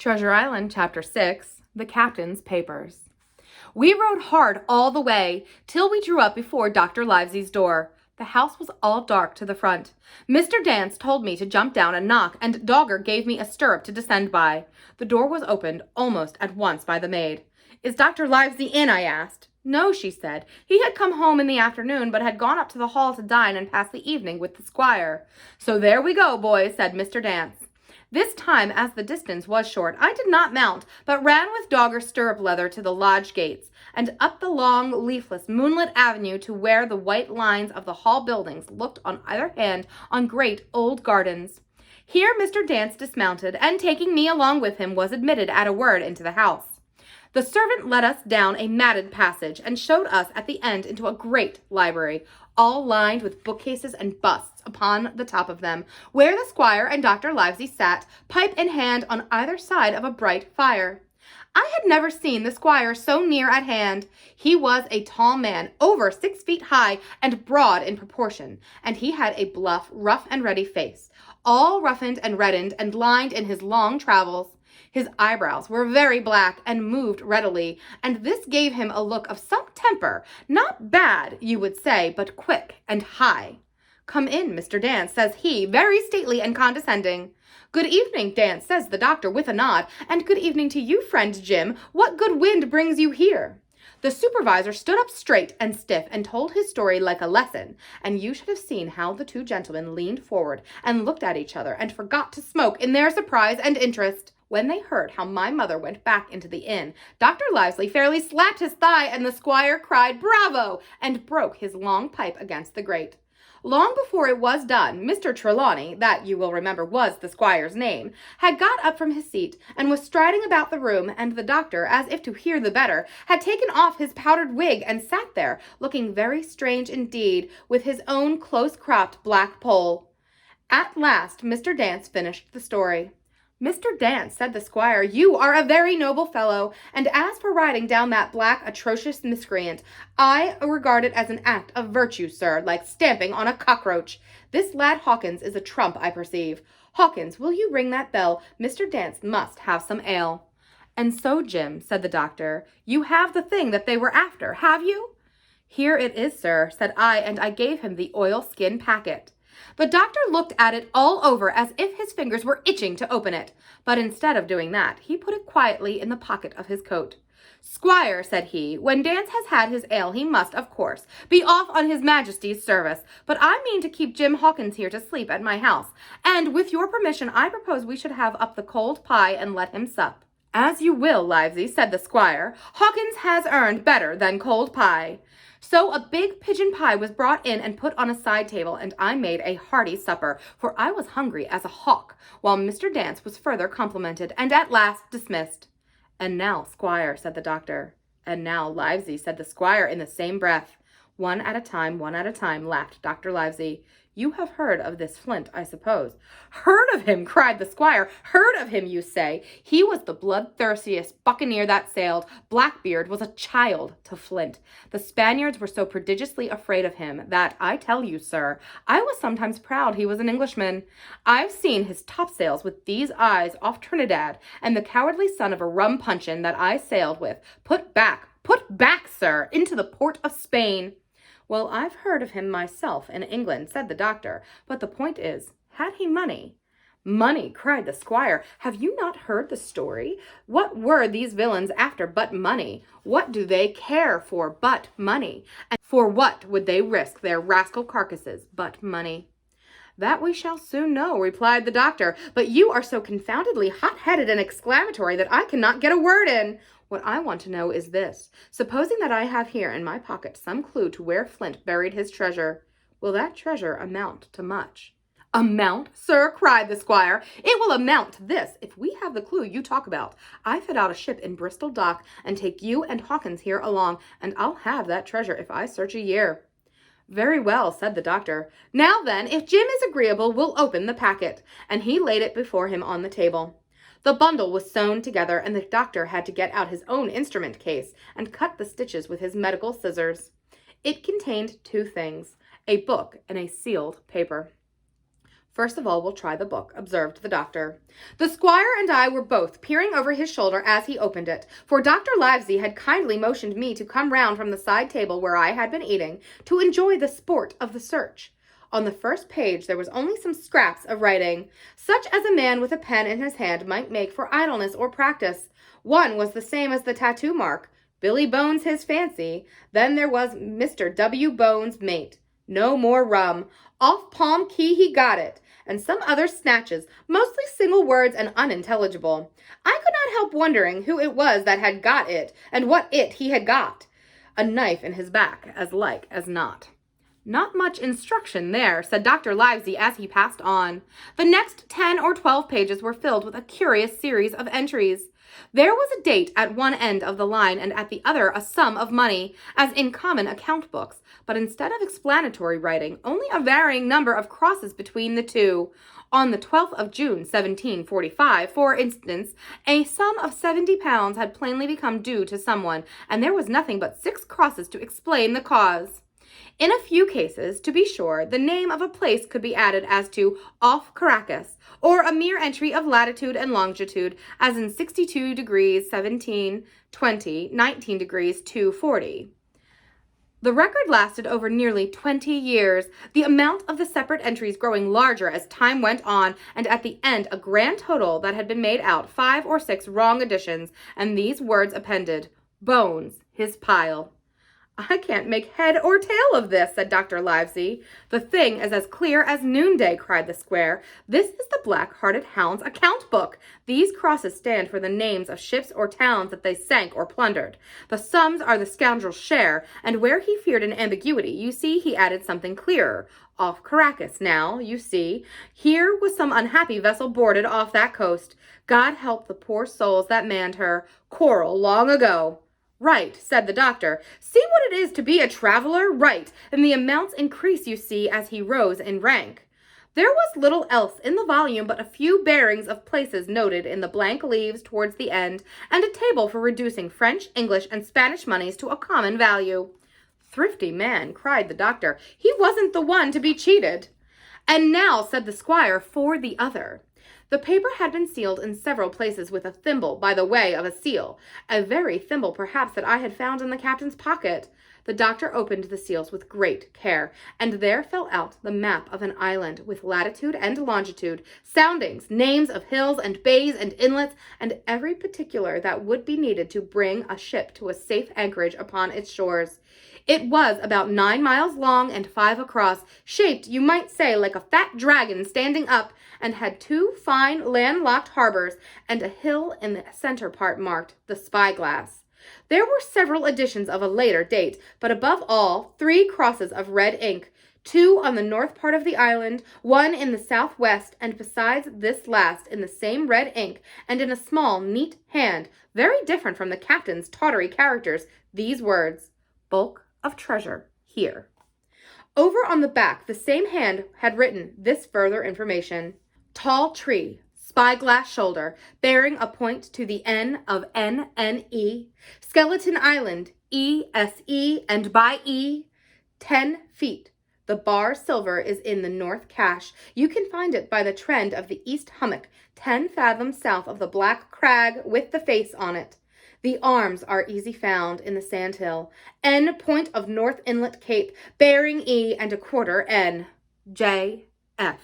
Treasure Island, Chapter 6, The Captain's Papers. We rode hard all the way, till we drew up before Dr. Livesey's door. The house was all dark to the front. Mr. Dance told me to jump down and knock, and Dogger gave me a stirrup to descend by. The door was opened almost at once by the maid. "Is Dr. Livesey in?" I asked. "No," she said. "He had come home in the afternoon, but had gone up to the hall to dine and pass the evening with the squire." "So there we go, boys," said Mr. Dance. This time, as the distance was short, I did not mount, but ran with Dogger's stirrup leather to the lodge gates, and up the long, leafless, moonlit avenue to where the white lines of the hall buildings looked on either hand on great old gardens. Here Mr. Dance dismounted, and taking me along with him, was admitted at a word into the house. The servant led us down a matted passage, and showed us at the end into a great library, all lined with bookcases and busts upon the top of them, where the squire and Dr. Livesey sat, pipe in hand, on either side of a bright fire. I had never seen the squire so near at hand. He was a tall man, over 6 feet high, and broad in proportion, and he had a bluff, rough and ready face, all roughened and reddened and lined in his long travels. His eyebrows were very black and moved readily, and this gave him a look of some temper, not bad, you would say, but quick and high. "Come in, Mr. Dance," says he, very stately and condescending. "Good evening, Dance," says the doctor with a nod, "and good evening to you, friend Jim. What good wind brings you here?" The supervisor stood up straight and stiff and told his story like a lesson, and you should have seen how the two gentlemen leaned forward and looked at each other and forgot to smoke in their surprise and interest. When they heard how my mother went back into the inn, Dr. Livesey fairly slapped his thigh, and the squire cried "Bravo!" and broke his long pipe against the grate. Long before it was done, Mr. Trelawney, that you will remember was the squire's name, had got up from his seat, and was striding about the room, and the doctor, as if to hear the better, had taken off his powdered wig, and sat there, looking very strange indeed, with his own close-cropped black poll. At last Mr. Dance finished the story. "Mr. Dance," said the squire, "you are a very noble fellow, and as for riding down that black, atrocious miscreant, I regard it as an act of virtue, sir, like stamping on a cockroach. This lad Hawkins is a trump, I perceive. Hawkins, will you ring that bell? Mr. Dance must have some ale." "And so, Jim," said the doctor, "you have the thing that they were after, have you?" "Here it is, sir," said I, and I gave him the oilskin packet. The doctor looked at it all over as if his fingers were itching to open it, but instead of doing that, he put it quietly in the pocket of his coat. "Squire," said he, "when Dance has had his ale, he must, of course, be off on his Majesty's service, but I mean to keep Jim Hawkins here to sleep at my house, and with your permission I propose we should have up the cold pie and let him sup." "As you will, Livesey," said the squire. "Hawkins has earned better than cold pie." So a big pigeon pie was brought in and put on a side table, and I made a hearty supper, for I was hungry as a hawk, while Mr. Dance was further complimented, and at last dismissed. "And now, squire," said the doctor. "And now, Livesey," said the squire in the same breath. One at a time, laughed Dr. Livesey. "You have heard of this Flint, I suppose?" "Heard of him!" cried the squire. "Heard of him, you say? He was the bloodthirstiest Buccaneer that sailed. Blackbeard was a child to Flint. The Spaniards were so prodigiously afraid of him that, I tell you, sir, I was sometimes proud he was an Englishman. I've seen his topsails with these eyes off Trinidad, and the cowardly son of a rum puncheon that I sailed with put back, sir, into the port of Spain." "Well, I've heard of him myself in England," said the doctor, "but the point is, had he money?" "Money!" cried the squire. "Have you not heard the story? What were these villains after but money? What do they care for but money? And for what would they risk their rascal carcasses but money?" "That we shall soon know," replied the doctor, "but you are so confoundedly hot-headed and exclamatory that I cannot get a word in. What I want to know is this. Supposing that I have here in my pocket some clue to where Flint buried his treasure, will that treasure amount to much?" "Amount, sir?" cried the squire. "It will amount to this. If we have the clue you talk about, I fit out a ship in Bristol dock and take you and Hawkins here along, and I'll have that treasure if I search a year." "Very well," said the doctor. "Now then, if Jim is agreeable, we'll open the packet," and he laid it before him on the table. The bundle was sewn together, and the doctor had to get out his own instrument case and cut the stitches with his medical scissors. It contained 2 things, a book and a sealed paper. First of all, we'll try the book, observed the doctor. The squire and I were both peering over his shoulder as he opened it, for Dr. Livesey had kindly motioned me to come round from the side table where I had been eating, to enjoy the sport of the search. On the first page there was only some scraps of writing, such as a man with a pen in his hand might make for idleness or practice. One was the same as the tattoo mark, Billy Bones his fancy. Then there was Mr. W. Bones, mate. No more rum. Off Palm Key he got it, and some other snatches, mostly single words and unintelligible. I could not help wondering who it was that had got it, and what it he had got. A knife in his back, as like as not. Not much instruction there, said Dr. Livesey as he passed on. The next 10 or 12 pages were filled with a curious series of entries. There was a date at one end of the line and at the other a sum of money, as in common account books, but instead of explanatory writing, only a varying number of crosses between the two. On the 12th of June, 1745, for instance, a sum of £70 had plainly become due to someone, and there was nothing but 6 crosses to explain the cause. In a few cases, to be sure, the name of a place could be added as to off Caracas, or a mere entry of latitude and longitude, as in 62 degrees 17, 20, 19 degrees 240. The record lasted over nearly 20 years, the amount of the separate entries growing larger as time went on, and at the end a grand total that had been made out 5 or 6 wrong additions, and these words appended, Bones, his pile. I can't make head or tail of this, said Dr. Livesey. The thing is as clear as noonday, cried the squire. This is the Black-Hearted Hound's account book. These crosses stand for the names of ships or towns that they sank or plundered. The sums are the scoundrel's share, and where he feared an ambiguity, you see he added something clearer. Off Caracas, now, you see. Here was some unhappy vessel boarded off that coast. God help the poor souls that manned her. Coral long ago. Right, said the doctor. See what it is to be a traveler? Right, and the amounts increase, you see, as he rose in rank. There was little else in the volume but a few bearings of places noted in the blank leaves towards the end, and a table for reducing French, English, and Spanish moneys to a common value. Thrifty man, cried the doctor. He wasn't the one to be cheated. And now, said the squire, for the other. The paper had been sealed in several places with a thimble by the way of a seal, a very thimble perhaps that I had found in the captain's pocket. The doctor opened the seals with great care, and there fell out the map of an island with latitude and longitude, soundings, names of hills and bays and inlets, and every particular that would be needed to bring a ship to a safe anchorage upon its shores. It was about 9 miles long and 5 across, shaped, you might say, like a fat dragon standing up, and had 2 fine landlocked harbors, and a hill in the center part marked the Spyglass. There were several editions of a later date, but above all, 3 crosses of red ink, 2 on the north part of the island, 1 in the southwest, and besides this last, in the same red ink, and in a small, neat hand, very different from the captain's tawdry characters, these words, Bulk of treasure here. Over on the back, the same hand had written this further information. Tall tree, spyglass shoulder, bearing a point to the N of NNE, Skeleton Island, ESE, and by E, 10 feet. The bar silver is in the north cache. You can find it by the trend of the east hummock, 10 fathoms south of the black crag with the face on it. The arms are easy found in the sandhill. N point of North Inlet Cape, bearing E and a quarter N. J. F.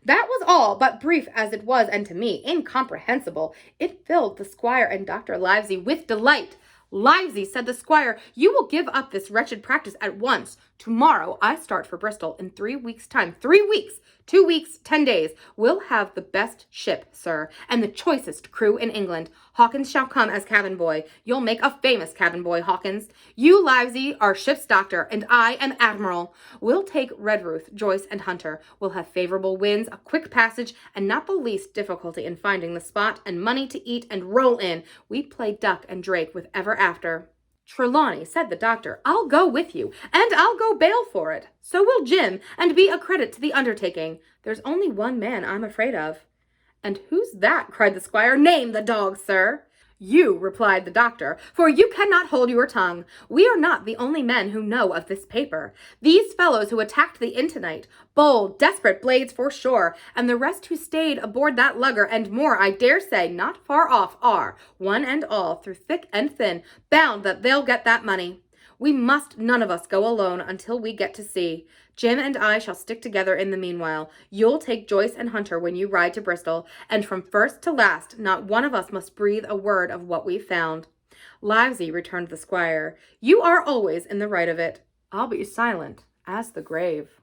That was all, but brief as it was, and to me incomprehensible, it filled the squire and Dr. Livesey with delight. Livesey, said the squire, you will give up this wretched practice at once. Tomorrow I start for Bristol in 3 weeks' time. 3 weeks! 2 weeks, 10 days. We'll have the best ship, sir, and the choicest crew in England. Hawkins shall come as cabin boy. You'll make a famous cabin boy, Hawkins. You, Livesey, are ship's doctor, and I am admiral. We'll take Redruth, Joyce, and Hunter. We'll have favorable winds, a quick passage, and not the least difficulty in finding the spot, and money to eat and roll in. We play duck and drake with ever after. Trelawney, said the doctor, I'll go with you, and I'll go bail for it. So will Jim, and be a credit to the undertaking. There's only one man I'm afraid of. And who's that? Cried the squire. Name the dog, sir. You, replied the doctor, for you cannot hold your tongue. We are not the only men who know of this paper. These fellows who attacked the inn tonight, bold, desperate blades for sure, and the rest who stayed aboard that lugger, and more, I dare say, not far off, are, one and all, through thick and thin, bound that they'll get that money. We must none of us go alone until we get to sea. Jim and I shall stick together in the meanwhile. You'll take Joyce and Hunter when you ride to Bristol, and from first to last not one of us must breathe a word of what we've found. Livesey, returned the squire, you are always in the right of it. I'll be silent as the grave.